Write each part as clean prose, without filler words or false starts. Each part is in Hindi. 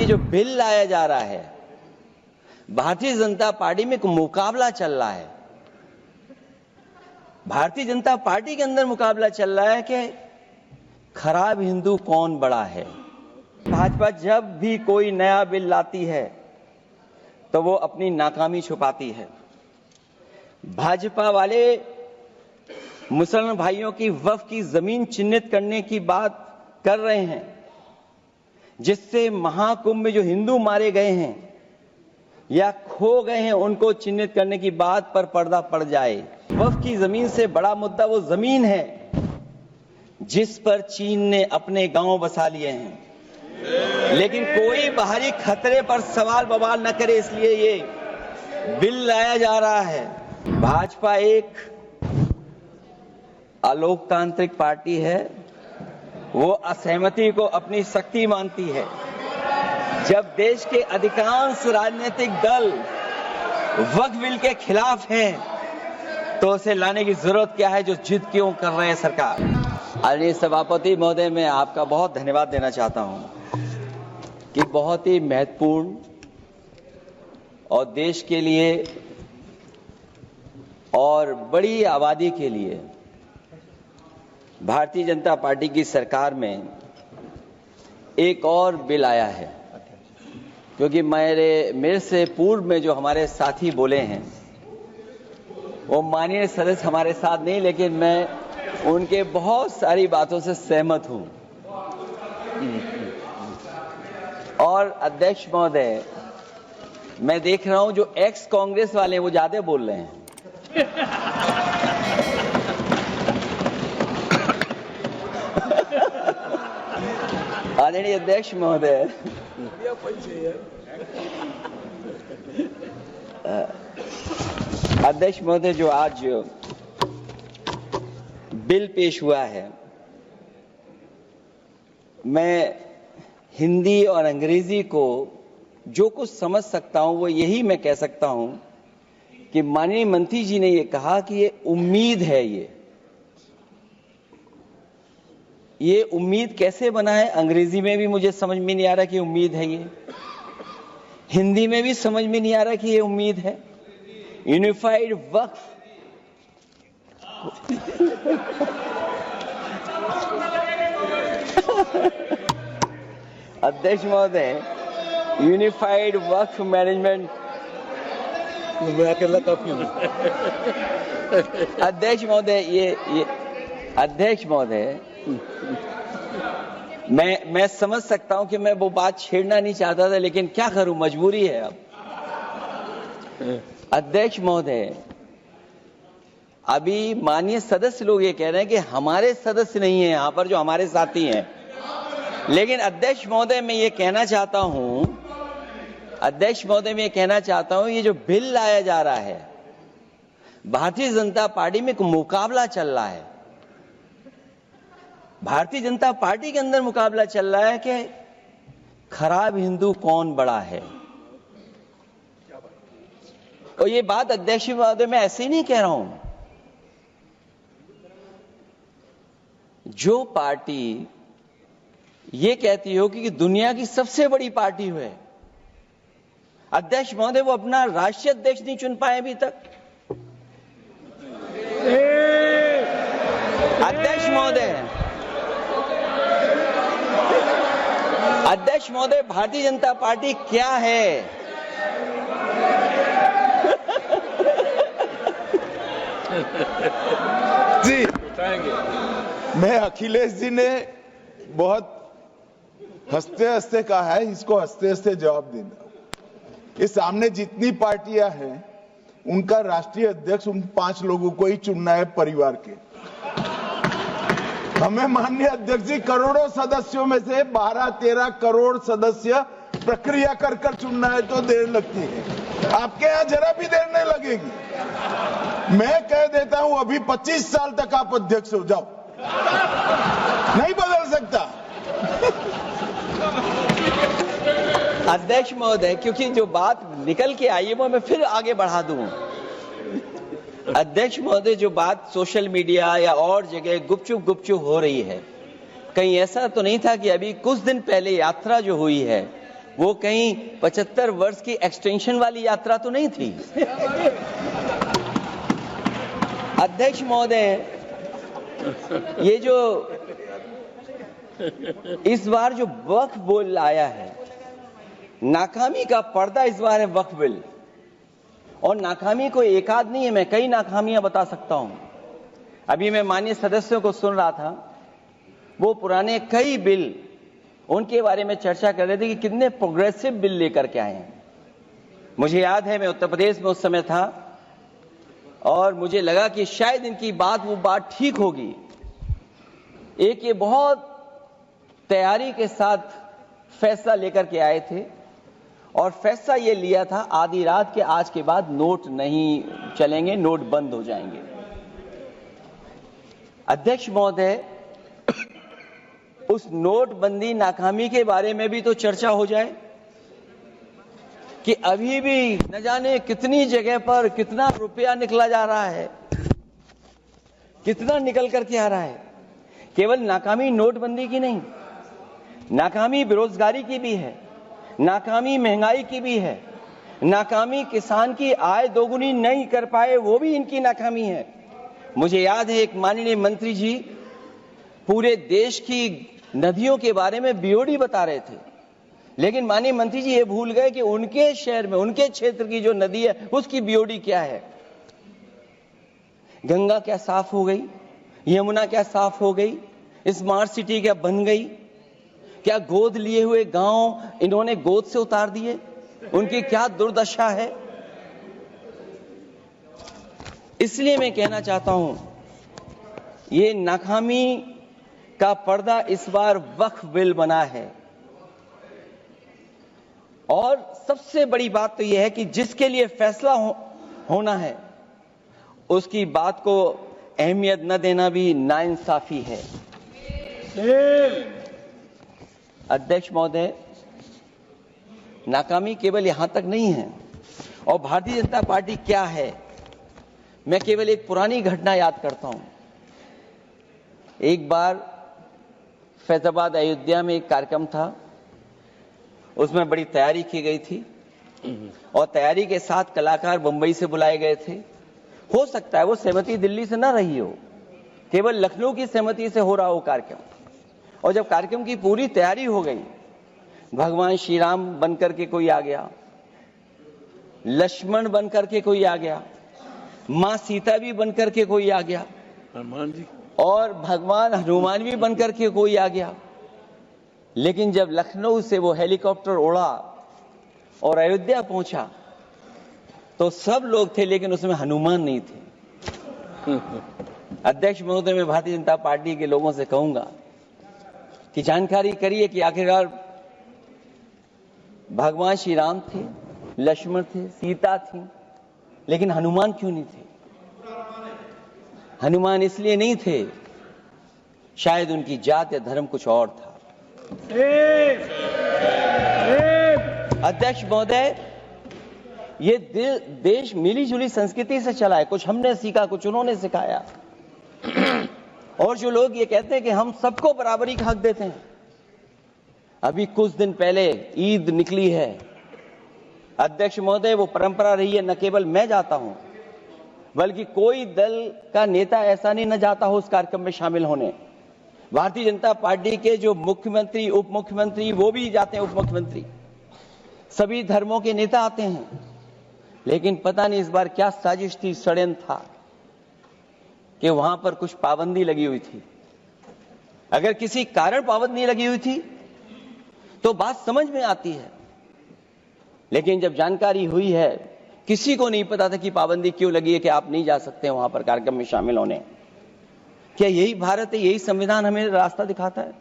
ये जो बिल लाया जा रहा है, भारतीय जनता पार्टी में एक मुकाबला चल रहा है। भारतीय जनता पार्टी के अंदर मुकाबला चल रहा है कि खराब हिंदू कौन बड़ा है। भाजपा जब भी कोई नया बिल लाती है तो वो अपनी नाकामी छुपाती है। भाजपा वाले मुसलमान भाइयों की वक्फ की जमीन चिन्हित करने की बात कर रहे हैं, जिससे महाकुंभ में जो हिंदू मारे गए हैं या खो गए हैं उनको चिन्हित करने की बात पर पर्दा पड़ जाए। वक्फ की जमीन से बड़ा मुद्दा वो जमीन है जिस पर चीन ने अपने गांव बसा लिए हैं, लेकिन कोई बाहरी खतरे पर सवाल बवाल न करे, इसलिए ये बिल लाया जा रहा है। भाजपा एक अलोकतांत्रिक पार्टी है, वो असहमति को अपनी शक्ति मानती है। जब देश के अधिकांश राजनीतिक दल वक्फ बिल के खिलाफ हैं, तो उसे लाने की जरूरत क्या है, जो जिद क्यों कर रहे हैं सरकार। आदरणीय सभापति महोदय, मैं आपका बहुत धन्यवाद देना चाहता हूं कि बहुत ही महत्वपूर्ण और देश के लिए और बड़ी आबादी के लिए भारतीय जनता पार्टी की सरकार में एक और बिल आया है। क्योंकि मेरे से पूर्व में जो हमारे साथी बोले हैं वो माननीय सदस्य हमारे साथ नहीं, लेकिन मैं उनके बहुत सारी बातों से सहमत हूं। और अध्यक्ष महोदय, मैं देख रहा हूं जो एक्स कांग्रेस वाले हैं वो ज्यादा बोल रहे हैं। आदरणीय अध्यक्ष महोदय, अध्यक्ष महोदय, जो आज बिल पेश हुआ है, मैं हिंदी और अंग्रेजी को जो कुछ समझ सकता हूं वो यही मैं कह सकता हूं कि माननीय मंत्री जी ने ये कहा कि ये उम्मीद है। ये उम्मीद कैसे बना है, अंग्रेजी में भी मुझे समझ में नहीं आ रहा कि उम्मीद है, ये हिंदी में भी समझ में नहीं आ रहा कि ये उम्मीद है। यूनिफाइड वक्फ अध्यक्ष महोदय, यूनिफाइड वक्फ मैनेजमेंट अध्यक्ष महोदय, ये अध्यक्ष महोदय, मैं समझ सकता हूं कि मैं वो बात छेड़ना नहीं चाहता था, लेकिन क्या करूं, मजबूरी है अब। अध्यक्ष महोदय, अभी माननीय सदस्य लोग ये कह रहे हैं कि हमारे सदस्य नहीं है यहां पर जो हमारे साथी हैं, लेकिन अध्यक्ष महोदय मैं ये कहना चाहता हूं, अध्यक्ष महोदय मैं ये कहना चाहता हूं, ये जो बिल लाया जा रहा है, भारतीय जनता पार्टी में एक मुकाबला चल रहा है। भारतीय जनता पार्टी के अंदर मुकाबला चल रहा है कि खराब हिंदू कौन बड़ा है। और ये बात अध्यक्ष महोदय मैं ऐसे ही नहीं कह रहा हूं। जो पार्टी ये कहती हो कि दुनिया की सबसे बड़ी पार्टी है, अध्यक्ष महोदय वो अपना राष्ट्रीय अध्यक्ष नहीं चुन पाए अभी तक। अध्यक्ष महोदय, भारतीय जनता पार्टी क्या है? जी, मैं अखिलेश जी ने बहुत हंसते हंसते कहा है, इसको हंसते हंसते जवाब देना। इस सामने जितनी पार्टियां हैं उनका राष्ट्रीय अध्यक्ष उन 5 लोगों को ही चुनना है परिवार के। हमें माननीय अध्यक्ष जी करोड़ों सदस्यों में से 12-13 करोड़ सदस्य प्रक्रिया कर कर चुनना है तो देर लगती है। आपके यहां जरा भी देर नहीं लगेगी। मैं कह देता हूं अभी 25 साल तक आप अध्यक्ष हो जाओ, नहीं बदल सकता। अध्यक्ष महोदय, क्योंकि जो बात निकल के आई है वो मैं फिर आगे बढ़ा दूं। अध्यक्ष महोदय, जो बात सोशल मीडिया या और जगह गुपचुप हो रही है, कहीं ऐसा तो नहीं था कि अभी कुछ दिन पहले यात्रा जो हुई है वो कहीं 75 वर्ष की एक्सटेंशन वाली यात्रा तो नहीं थी। अध्यक्ष महोदय, ये जो इस बार जो वक्फ बिल आया है, नाकामी का पर्दा इस बार है वक्फ बिल। और नाकामी को एक आध नहीं है, मैं कई नाकामियां बता सकता हूं। अभी मैं माननीय सदस्यों को सुन रहा था, वो पुराने कई बिल उनके बारे में चर्चा कर रहे थे कि कितने प्रोग्रेसिव बिल लेकर के आए हैं। मुझे याद है, मैं उत्तर प्रदेश में उस समय था और मुझे लगा कि शायद इनकी वो बात ठीक होगी। एक ये बहुत तैयारी के साथ फैसला लेकर के आए थे और फैसला ये लिया था आधी रात के आज के बाद नोट नहीं चलेंगे, नोट बंद हो जाएंगे। अध्यक्ष महोदय, उस नोटबंदी नाकामी के बारे में भी तो चर्चा हो जाए कि अभी भी न जाने कितनी जगह पर कितना रुपया निकला जा रहा है, कितना निकल करके आ रहा है। केवल नाकामी नोटबंदी की नहीं, नाकामी बेरोजगारी की भी है, नाकामी महंगाई की भी है, नाकामी किसान की आय दोगुनी नहीं कर पाए वो भी इनकी नाकामी है। मुझे याद है, एक माननीय मंत्री जी पूरे देश की नदियों के बारे में बीओडी बता रहे थे, लेकिन माननीय मंत्री जी ये भूल गए कि उनके शहर में, उनके क्षेत्र की जो नदी है उसकी बीओडी क्या है। गंगा क्या साफ हो गई, यमुना क्या साफ हो गई, स्मार्ट सिटी क्या बन गई, क्या गोद लिए हुए गांव इन्होंने गोद से उतार दिए, उनकी क्या दुर्दशा है। इसलिए मैं कहना चाहता हूं, ये नाकामी का पर्दा इस बार वक्फ बिल बना है। और सबसे बड़ी बात तो यह है कि जिसके लिए फैसला होना है उसकी बात को अहमियत न देना भी नाइंसाफी है। अध्यक्ष महोदय, नाकामी केवल यहां तक नहीं है। और भारतीय जनता पार्टी क्या है, मैं केवल एक पुरानी घटना याद करता हूं। एक बार फैजाबाद अयोध्या में एक कार्यक्रम था, उसमें बड़ी तैयारी की गई थी और तैयारी के साथ कलाकार बंबई से बुलाए गए थे। हो सकता है वो सहमति दिल्ली से ना रही हो, केवल लखनऊ की सहमति से हो रहा हो कार्यक्रम। और जब कार्यक्रम की पूरी तैयारी हो गई, भगवान श्री राम बनकर के कोई आ गया, लक्ष्मण बनकर के कोई आ गया, मां सीता भी बनकर के कोई आ गया, हनुमान जी और भगवान हनुमान भी बनकर के कोई आ गया। लेकिन जब लखनऊ से वो हेलीकॉप्टर उड़ा और अयोध्या पहुंचा तो सब लोग थे, लेकिन उसमें हनुमान नहीं थे। अध्यक्ष महोदय, मैं भारतीय जनता पार्टी के लोगों से कहूंगा कि जानकारी करिए कि आखिरकार भगवान श्री राम थे, लक्ष्मण थे, सीता थी, लेकिन हनुमान क्यों नहीं थे। हनुमान इसलिए नहीं थे, शायद उनकी जात या धर्म कुछ और था। अध्यक्ष महोदय, ये देश मिली जुली संस्कृति से चला है। कुछ हमने सीखा, कुछ उन्होंने सिखाया। और जो लोग ये कहते हैं कि हम सबको बराबरी का हक देते हैं, अभी कुछ दिन पहले ईद निकली है। अध्यक्ष महोदय, वो परंपरा रही है, न केवल मैं जाता हूं बल्कि कोई दल का नेता ऐसा नहीं न जाता हो उस कार्यक्रम में शामिल होने। भारतीय जनता पार्टी के जो मुख्यमंत्री, उप मुख्यमंत्री, वो भी जाते हैं, उप मुख्यमंत्री, सभी धर्मों के नेता आते हैं। लेकिन पता नहीं इस बार क्या साजिश थी, षड्यंत्र था कि वहां पर कुछ पाबंदी लगी हुई थी। अगर किसी कारण पाबंदी लगी हुई थी तो बात समझ में आती है, लेकिन जब जानकारी हुई है, किसी को नहीं पता था कि पाबंदी क्यों लगी है कि आप नहीं जा सकते वहां पर कार्यक्रम में शामिल होने। क्या यही भारत है, यही संविधान हमें रास्ता दिखाता है?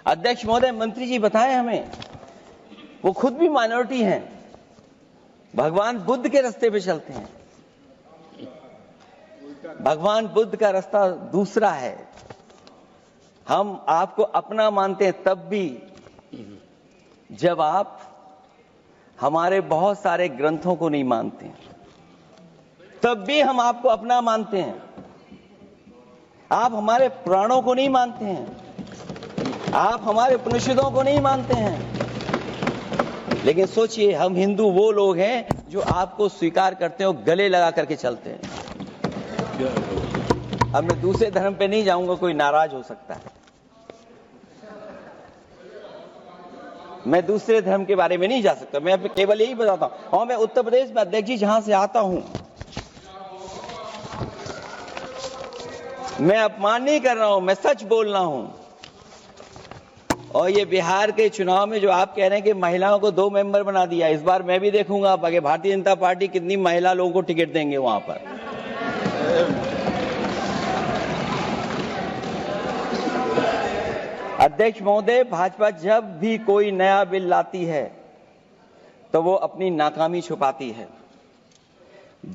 अध्यक्ष महोदय, मंत्री जी बताएं हमें, वो खुद भी माइनॉरिटी हैं, भगवान बुद्ध के रास्ते पे चलते हैं। भगवान बुद्ध का रास्ता दूसरा है। हम आपको अपना मानते हैं तब भी जब आप हमारे बहुत सारे ग्रंथों को नहीं मानते हैं, तब भी हम आपको अपना मानते हैं। आप हमारे पुराणों को नहीं मानते हैं, आप हमारे उपनिषदों को नहीं मानते हैं, लेकिन सोचिए, हम हिंदू वो लोग हैं जो आपको स्वीकार करते हैं और गले लगा करके चलते हैं। अब मैं दूसरे धर्म पे नहीं जाऊंगा, कोई नाराज हो सकता है। मैं दूसरे धर्म के बारे में नहीं जा सकता, मैं केवल यही बताता हूं। और मैं उत्तर प्रदेश में अध्यक्ष जी जहां से आता हूं, मैं अपमान नहीं कर रहा हूं, मैं सच बोल रहा हूं। और ये बिहार के चुनाव में जो आप कह रहे हैं कि महिलाओं को 2 मेंबर बना दिया, इस बार मैं भी देखूंगा आप आगे भारतीय जनता पार्टी कितनी महिला लोगों को टिकट देंगे वहां पर। अध्यक्ष महोदय, भाजपा जब भी कोई नया बिल लाती है तो वो अपनी नाकामी छुपाती है।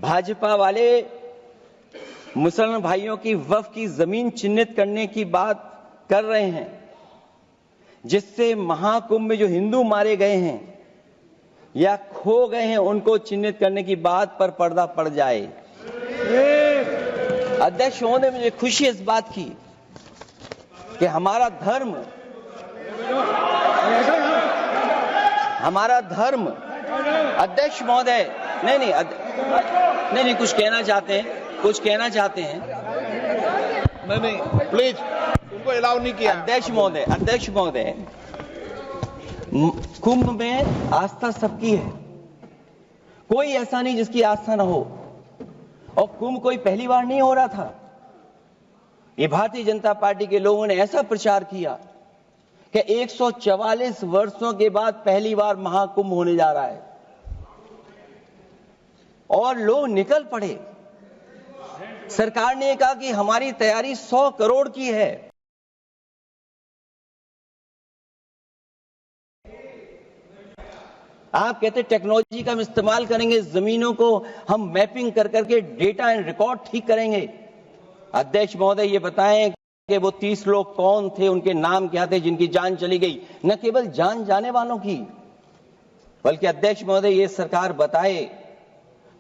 भाजपा वाले मुसलमान भाइयों की वक्फ की जमीन चिन्हित करने की बात कर रहे हैं, जिससे महाकुंभ में जो हिंदू मारे गए हैं या खो गए हैं उनको चिन्हित करने की बात पर पर्दा पड़ जाए। अध्यक्ष महोदय, मुझे खुशी इस बात की कि हमारा धर्म अध्यक्ष महोदय, नहीं कुछ कहना चाहते हैं। नहीं प्लीज, उनको अलाउ नहीं किया। अध्यक्ष महोदय, कुंभ में आस्था सबकी है, कोई ऐसा नहीं जिसकी आस्था ना हो। और कुंभ कोई पहली बार नहीं हो रहा था। ये भारतीय जनता पार्टी के लोगों ने ऐसा प्रचार किया कि 144 वर्षों के बाद पहली बार महाकुंभ होने जा रहा है, और लोग निकल पड़े। सरकार ने कहा कि हमारी तैयारी 100 करोड़ की है। आप कहते टेक्नोलॉजी का हम इस्तेमाल करेंगे, जमीनों को हम मैपिंग कर करके डेटा एंड रिकॉर्ड ठीक करेंगे। अध्यक्ष महोदय, ये बताएं कि वो 30 लोग कौन थे, उनके नाम क्या थे जिनकी जान चली गई, न केवल जान जाने वालों की, बल्कि अध्यक्ष महोदय ये सरकार बताए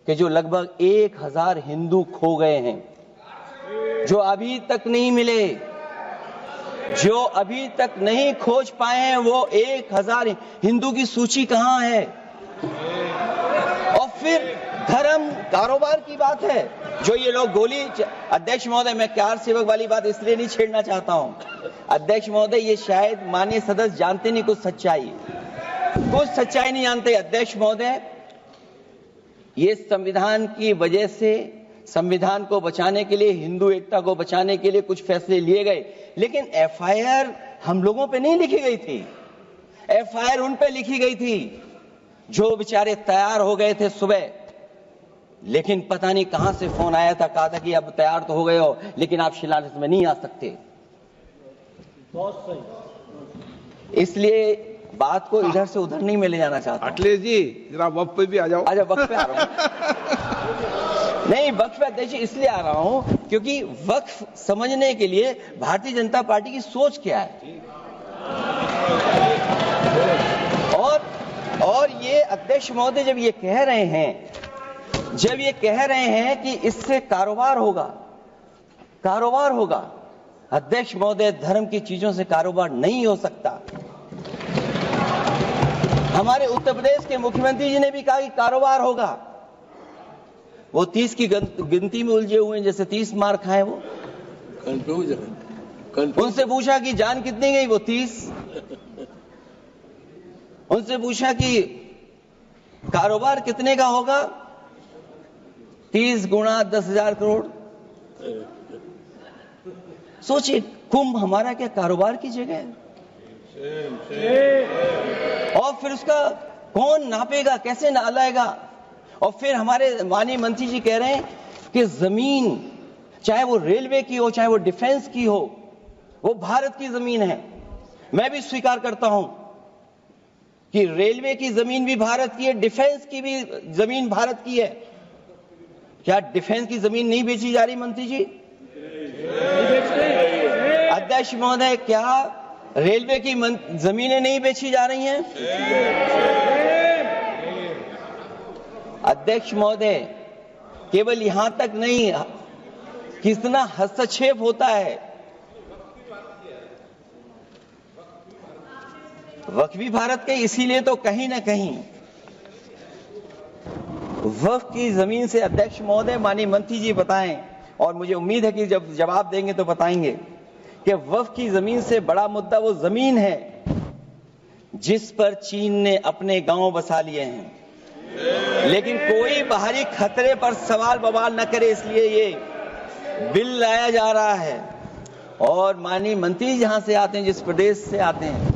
कि जो लगभग 1000 हिंदू खो गए हैं, जो अभी तक नहीं मिले, जो अभी तक नहीं खोज पाए हैं, वो 1000 हिंदू की सूची कहां है? और फिर धर्म कारोबार की बात है, जो ये लोग अध्यक्ष महोदय, मैं कार सेवक वाली बात इसलिए नहीं छेड़ना चाहता हूं। अध्यक्ष महोदय, ये शायद माननीय सदस्य जानते नहीं कुछ सच्चाई नहीं जानते। अध्यक्ष महोदय, ये संविधान की वजह से, संविधान को बचाने के लिए, हिंदू एकता को बचाने के लिए कुछ फैसले लिए गए, लेकिन एफआईआर हम लोगों पे नहीं लिखी गई थी। एफआईआर उन पे लिखी गई थी जो बेचारे तैयार हो गए थे सुबह, लेकिन पता नहीं कहां से फोन आया था, कहा था कि अब तैयार तो हो गए हो, लेकिन आप शिलान्यास में नहीं आ सकते। बहुत सही। इसलिए बात को इधर से उधर नहीं में ले जाना चाहता। अखिलेश जी, जरा वक्त पे भी आ जाओ। अच्छा, वक्त पे आ रहा हूं। नहीं, वक्फ पे अध्यक्ष इसलिए आ रहा हूं क्योंकि वक्फ समझने के लिए भारतीय जनता पार्टी की सोच क्या है। और ये अध्यक्ष महोदय जब ये कह रहे हैं कि इससे कारोबार होगा, अध्यक्ष महोदय, धर्म की चीजों से कारोबार नहीं हो सकता। हमारे उत्तर प्रदेश के मुख्यमंत्री जी ने भी कहा कि कारोबार होगा। वो 30 की गिनती में उलझे हुए हैं, जैसे 30 मार खाए वो। उनसे पूछा कि जान कितनी गई, वो 30। उनसे पूछा कि कारोबार कितने का होगा, 30 गुणा 10,000 करोड़। सोचिए, कुंभ हमारा क्या कारोबार की जगह है? और फिर उसका कौन नापेगा, कैसे नालाएगा? और फिर हमारे माननीय मंत्री जी कह रहे हैं कि जमीन, चाहे वो रेलवे की हो, चाहे वो डिफेंस की हो, वो भारत की जमीन है। मैं भी स्वीकार करता हूं कि रेलवे की जमीन भी भारत की है, डिफेंस की भी जमीन भारत की है। क्या डिफेंस की जमीन नहीं बेची जा रही मंत्री जी? अध्यक्ष महोदय, क्या रेलवे की जमीनें नहीं बेची जा रही हैं? अध्यक्ष महोदय, केवल यहां तक नहीं, कितना हस्तक्षेप होता है। वक्फ भी भारत के, इसीलिए तो कहीं ना कहीं वक्फ की जमीन से अध्यक्ष महोदय माननीय मंत्री जी बताएं, और मुझे उम्मीद है कि जब जवाब देंगे तो बताएंगे कि वक्फ की जमीन से बड़ा मुद्दा वो जमीन है जिस पर चीन ने अपने गांव बसा लिए हैं, लेकिन कोई बाहरी खतरे पर सवाल बवाल न करे, इसलिए ये बिल लाया जा रहा है। और माननीय मंत्री जहां से आते हैं, जिस प्रदेश से आते हैं,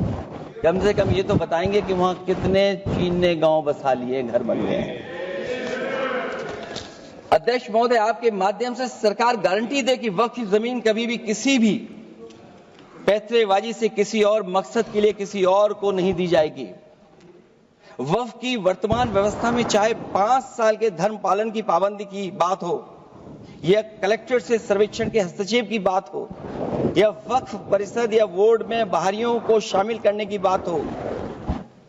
कम से कम ये तो बताएंगे कि वहां कितने चीन ने गांव बसा लिए, घर बन गए हैं। अध्यक्ष महोदय, आपके माध्यम से सरकार गारंटी दे कि वक्फ की जमीन कभी भी किसी भी पैतरेबाजी से किसी और मकसद के लिए किसी और को नहीं दी जाएगी। वक्फ की वर्तमान व्यवस्था में चाहे 5 साल के धर्म पालन की पाबंदी की बात हो, या कलेक्टर से सर्वेक्षण के हस्तक्षेप की बात हो, या वक्फ परिषद या बोर्ड में बाहरियों को शामिल करने की बात हो,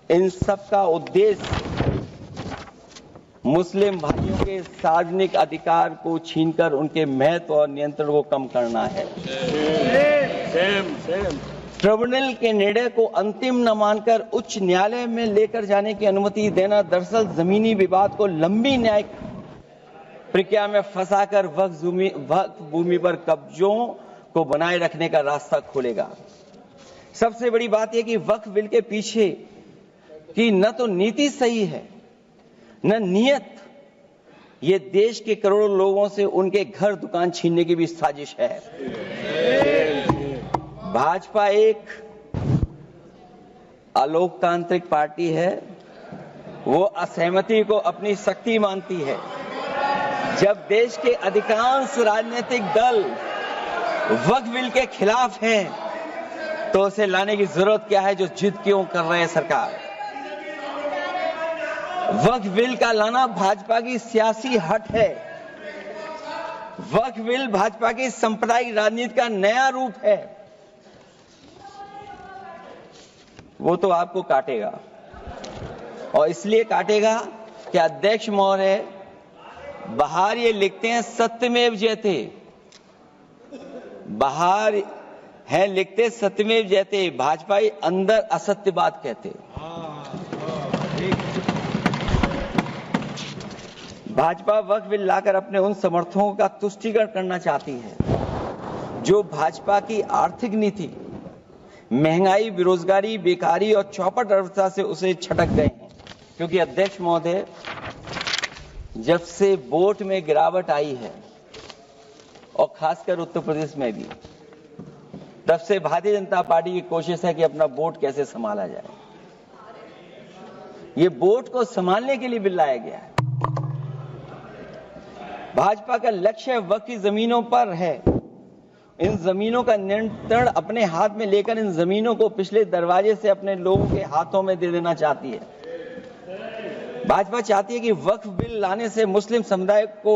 इन सब का उद्देश्य मुस्लिम भाइयों के सार्वजनिक अधिकार को छीनकर उनके महत्व और नियंत्रण को कम करना है। ट्रिब्यूनल के निर्णय को अंतिम न मानकर उच्च न्यायालय में लेकर जाने की अनुमति देना दरअसल जमीनी विवाद को लंबी न्यायिक प्रक्रिया में फंसाकर वक्फ भूमि पर कब्जों को बनाए रखने का रास्ता खोलेगा। सबसे बड़ी बात यह कि वक्फ बिल के पीछे की न तो नीति सही है न नियत, ये देश के करोड़ों लोगों से उनके घर दुकान छीनने की भी साजिश है। भाजपा एक अलोकतांत्रिक पार्टी है, वो असहमति को अपनी शक्ति मानती है। जब देश के अधिकांश राजनीतिक दल वक्फ बिल के खिलाफ हैं, तो उसे लाने की जरूरत क्या है, जो जिद क्यों कर रहे हैं सरकार। वक्फ बिल का लाना भाजपा की सियासी हट है। वक्फ बिल भाजपा की सांप्रदायिक राजनीति का नया रूप है। वो तो आपको काटेगा, और इसलिए काटेगा कि अध्यक्ष महोदय बाहर ये लिखते हैं सत्यमेव जयते, बाहर है लिखते सत्यमेव जयते, भाजपाई अंदर असत्य बात कहते। भाजपा वक्फ बिल लाकर अपने उन समर्थकों का तुष्टीकरण करना चाहती है जो भाजपा की आर्थिक नीति, महंगाई, बेरोजगारी, बेकारी और चौपट अर्थव्यवस्था से उसे छटक गए हैं। क्योंकि अध्यक्ष महोदय, जब से वोट में गिरावट आई है, और खासकर उत्तर प्रदेश में भी, तब से भारतीय जनता पार्टी की कोशिश है कि अपना वोट कैसे संभाला जाए। ये वोट को संभालने के लिए बिल लाया गया है। भाजपा का लक्ष्य वक्फ की जमीनों पर है। इन जमीनों का नियंत्रण अपने हाथ में लेकर इन जमीनों को पिछले दरवाजे से अपने लोगों के हाथों में दे देना चाहती है। भाजपा चाहती है कि वक्फ बिल लाने से मुस्लिम समुदाय को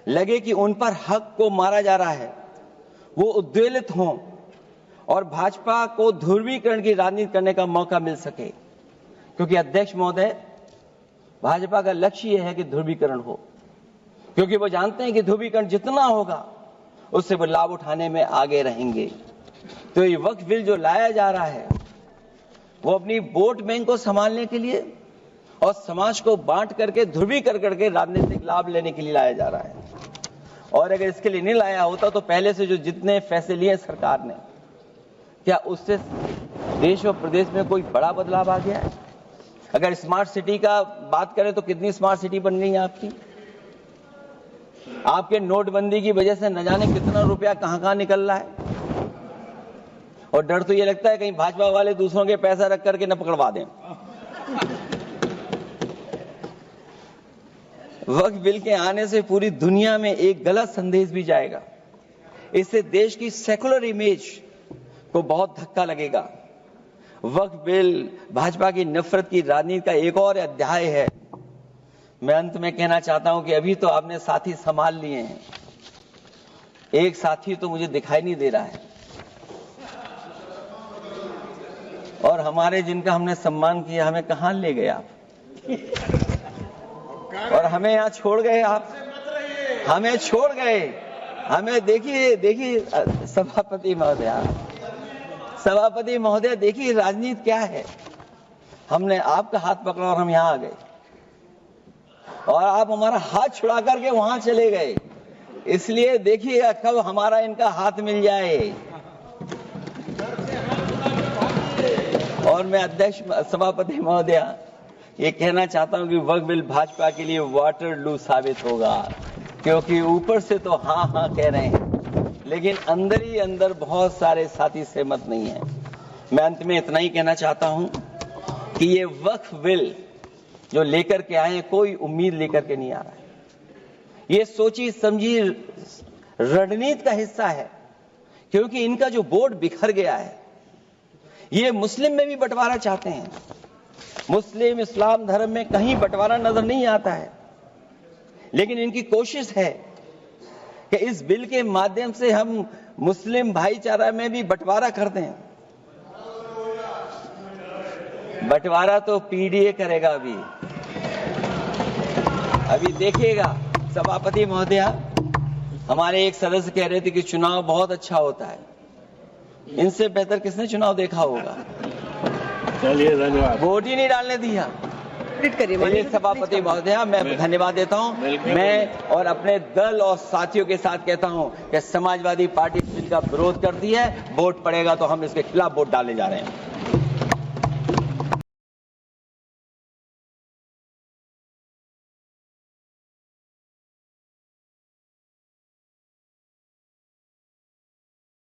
लगे कि उन पर हक को मारा जा रहा है, वो उद्वेलित हों और भाजपा को ध्रुवीकरण की राजनीति करने का मौका मिल सके। क्योंकि अध्यक्ष महोदय, भाजपा का लक्ष्य यह है कि ध्रुवीकरण हो, क्योंकि वो जानते हैं कि ध्रुवीकरण जितना होगा उससे वो लाभ उठाने में आगे रहेंगे। तो ये वक्फ बिल जो लाया जा रहा है, वो अपनी वोट बैंक को संभालने के लिए और समाज को बांट करके ध्रुवीकरण करके राजनीतिक लाभ लेने के लिए लाया जा रहा है। और अगर इसके लिए नहीं लाया होता तो पहले से जो जितने फैसले लिए सरकार ने, क्या उससे देश और प्रदेश में कोई बड़ा बदलाव आ गया है? अगर स्मार्ट सिटी का बात करें तो कितनी स्मार्ट सिटी बन गई है आपकी? आपके नोटबंदी की वजह से न जाने कितना रुपया कहां निकल रहा है। और डर तो ये लगता है कहीं भाजपा वाले दूसरों के पैसा रख करके न पकड़वा दें। वक्फ बिल के आने से पूरी दुनिया में एक गलत संदेश भी जाएगा। इससे देश की सेकुलर इमेज को बहुत धक्का लगेगा। वक्फ बिल भाजपा की नफरत की राजनीति का एक और अध्याय है। मैं अंत में कहना चाहता हूं कि अभी तो आपने साथी संभाल लिए हैं, एक साथी तो मुझे दिखाई नहीं दे रहा है, और हमारे जिनका हमने सम्मान किया हमें कहां ले गए आप, और हमें यहां छोड़ गए आप, हमें छोड़ गए। हमें देखिए सभापति महोदय, सभापति महोदय, देखिए राजनीति क्या है। हमने आपका हाथ पकड़ा और हम यहां आ गए, और आप हमारा हाथ छुड़ा करके वहां चले गए। इसलिए देखिएगा कब हमारा इनका हाथ मिल जाए। और मैं अध्यक्ष सभापति महोदय ये कहना चाहता हूं कि वक्फ बिल भाजपा के लिए वाटरलू साबित होगा, क्योंकि ऊपर से तो हाँ हाँ कह रहे हैं, लेकिन अंदर ही अंदर बहुत सारे साथी सहमत नहीं है। मैं अंत में इतना ही कहना चाहता हूं कि ये वक्फ बिल जो लेकर के आए, कोई उम्मीद लेकर के नहीं आ रहा है। ये सोची समझी रणनीति का हिस्सा है, क्योंकि इनका जो बोर्ड बिखर गया है, ये मुस्लिम में भी बंटवारा चाहते हैं। मुस्लिम इस्लाम धर्म में कहीं बंटवारा नजर नहीं आता है, लेकिन इनकी कोशिश है कि इस बिल के माध्यम से हम मुस्लिम भाईचारा में भी बंटवारा कर दें। बंटवारा तो पीडीए करेगा। अभी देखिएगा सभापति महोदय, हमारे एक सदस्य कह रहे थे कि चुनाव बहुत अच्छा होता है। इनसे बेहतर किसने चुनाव देखा होगा? चलिए, धन्यवाद। वोट ही नहीं डालने दिया। सभापति महोदय, मैं धन्यवाद देता हूं। मैं और अपने दल और साथियों के साथ कहता हूं कि समाजवादी पार्टी बिल का विरोध करती है। वोट पड़ेगा तो हम इसके खिलाफ वोट डालने जा रहे हैं।